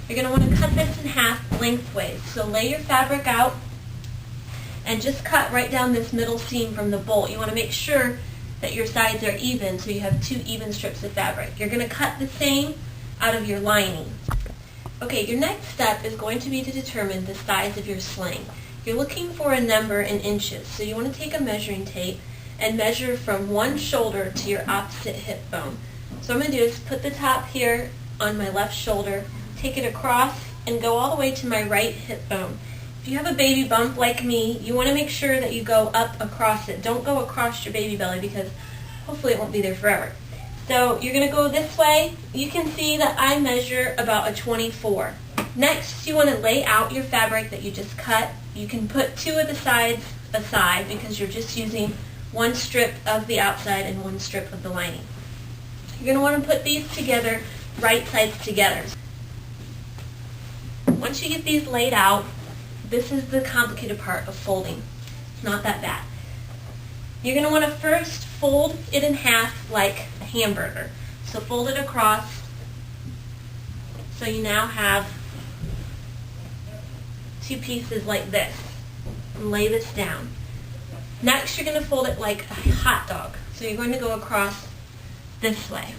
You're going to want to cut this in half lengthways. So lay your fabric out and just cut right down this middle seam from the bolt. You want to make sure that your sides are even so you have 2 even strips of fabric. You're going to cut the same out of your lining. Okay, your next step is going to be to determine the size of your sling. You're looking for a number in inches, so you want to take a measuring tape and measure from one shoulder to your opposite hip bone. So what I'm going to do is put the top here on my left shoulder, take it across, and go all the way to my right hip bone. If you have a baby bump like me, you want to make sure that you go up across it. Don't go across your baby belly because hopefully it won't be there forever. So you're going to go this way. You can see that I measure about a 24. Next, you want to lay out your fabric that you just cut. You can put 2 of the sides aside because you're just using 1 strip of the outside and 1 strip of the lining. You're going to want to put these together, right sides together. Once you get these laid out, this is the complicated part of folding. It's not that bad. You're going to want to first fold it in half like a hamburger. So fold it across so you now have 2 pieces like this. And lay this down. Next, you're going to fold it like a hot dog. So you're going to go across this way.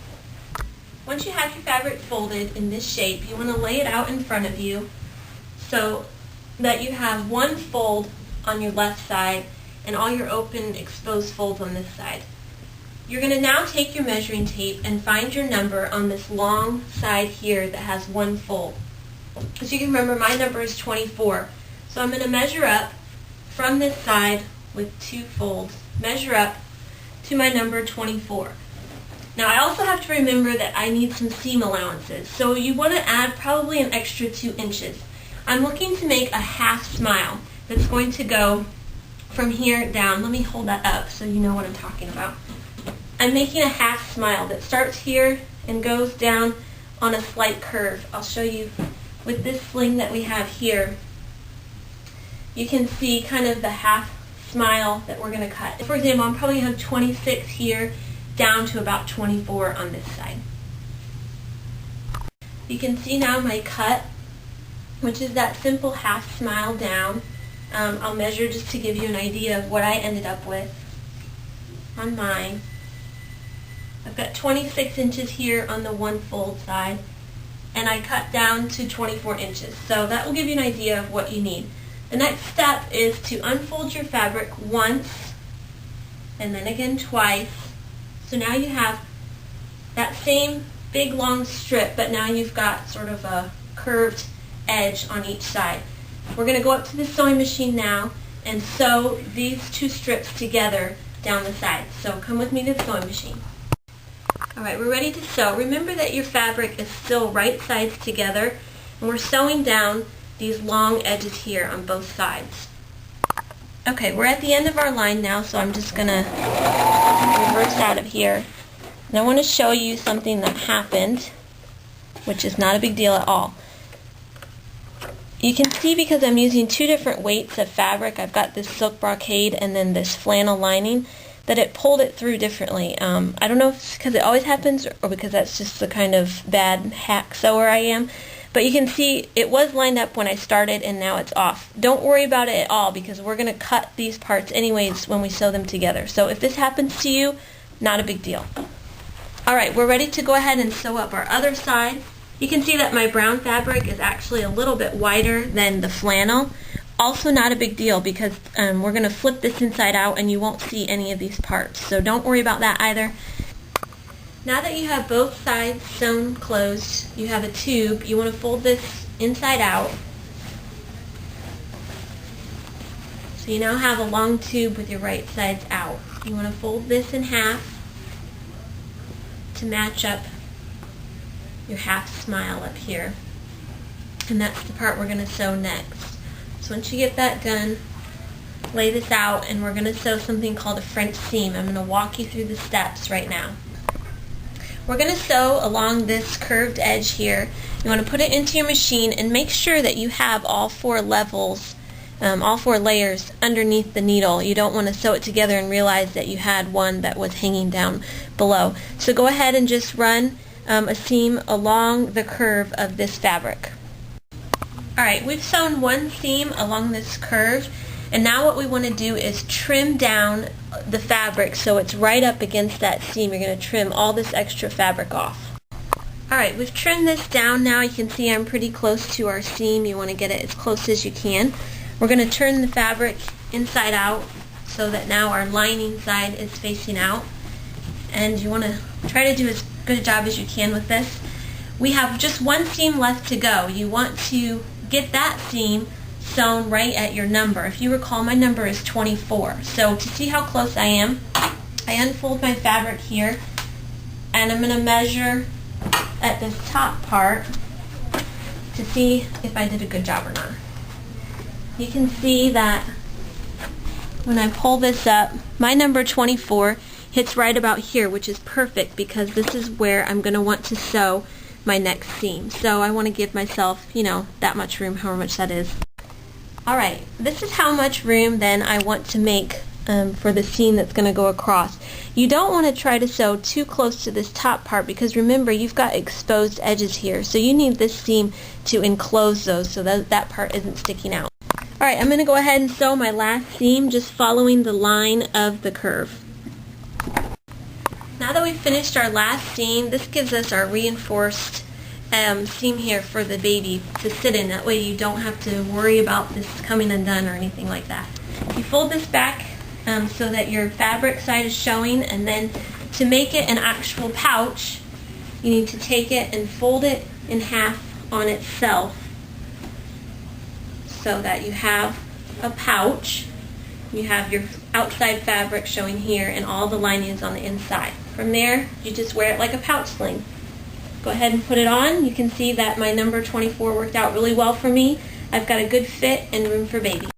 Once you have your fabric folded in this shape, you want to lay it out in front of you so that you have 1 fold on your left side and all your open exposed folds on this side. You're going to now take your measuring tape and find your number on this long side here that has 1 fold. As you can remember, my number is 24. So I'm going to measure up from this side with 2 folds, measure up to my number 24. Now I also have to remember that I need some seam allowances, so you want to add probably an extra 2 inches. I'm looking to make a half smile that's going to go from here down. Let me hold that up so you know what I'm talking about. I'm making a half smile that starts here and goes down on a slight curve. I'll show you with this sling that we have here. You can see kind of the half smile that we're going to cut. For example, I'm probably going to have 26 here down to about 24 on this side. You can see now my cut, which is that simple half smile down. I'll measure just to give you an idea of what I ended up with on mine. I've got 26 inches here on the 1 fold side, and I cut down to 24 inches. So that will give you an idea of what you need. The next step is to unfold your fabric once and then again twice. So now you have that same big long strip, but now you've got sort of a curved edge on each side. We're going to go up to the sewing machine now and sew these 2 strips together down the sides. So come with me to the sewing machine. Alright, we're ready to sew. Remember that your fabric is still right sides together, and we're sewing down these long edges here on both sides. Okay, we're at the end of our line now, so I'm just going to reverse out of here. And I want to show you something that happened, which is not a big deal at all. You can see because I'm using 2 different weights of fabric, I've got this silk brocade and then this flannel lining, that it pulled it through differently. I don't know if it's because it always happens or because that's just the kind of bad hack sewer I am. But you can see it was lined up when I started and now it's off. Don't worry about it at all because we're going to cut these parts anyways when we sew them together. So if this happens to you, not a big deal. Alright, we're ready to go ahead and sew up our other side. You can see that my brown fabric is actually a little bit wider than the flannel. Also not a big deal because we're going to flip this inside out and you won't see any of these parts. So don't worry about that either. Now that you have both sides sewn closed, you have a tube, you want to fold this inside out. So you now have a long tube with your right sides out. You want to fold this in half to match up your half smile up here. And that's the part we're going to sew next. So once you get that done, lay this out and we're going to sew something called a French seam. I'm going to walk you through the steps right now. We're going to sew along this curved edge here. You want to put it into your machine and make sure that you have all 4 levels, all 4 layers underneath the needle. You don't want to sew it together and realize that you had one that was hanging down below. So go ahead and just run a seam along the curve of this fabric. Alright, we've sewn one seam along this curve, and now what we want to do is trim down the fabric so it's right up against that seam. You're going to trim all this extra fabric off. Alright, we've trimmed this down now. You can see I'm pretty close to our seam. You want to get it as close as you can. We're going to turn the fabric inside out so that now our lining side is facing out. And you want to try to do as good a job as you can with this. We have just one seam left to go. You want to get that seam sewn right at your number. If you recall, my number is 24. So to see how close I am, I unfold my fabric here, and I'm going to measure at this top part to see if I did a good job or not. You can see that when I pull this up, my number 24 hits right about here, which is perfect because this is where I'm going to want to sew my next seam. So I want to give myself, that much room, however much that is. Alright, this is how much room then I want to make for the seam that's going to go across. You don't want to try to sew too close to this top part because remember, you've got exposed edges here, so you need this seam to enclose those so that part isn't sticking out. Alright, I'm going to go ahead and sew my last seam just following the line of the curve. Now that we've finished our last seam, this gives us our reinforced seam here for the baby to sit in. That way you don't have to worry about this coming undone or anything like that. You fold this back so that your fabric side is showing, and then to make it an actual pouch, you need to take it and fold it in half on itself so that you have a pouch. You have your outside fabric showing here and all the lining is on the inside. From there, you just wear it like a pouch sling. Go ahead and put it on. You can see that my number 24 worked out really well for me. I've got a good fit and room for baby.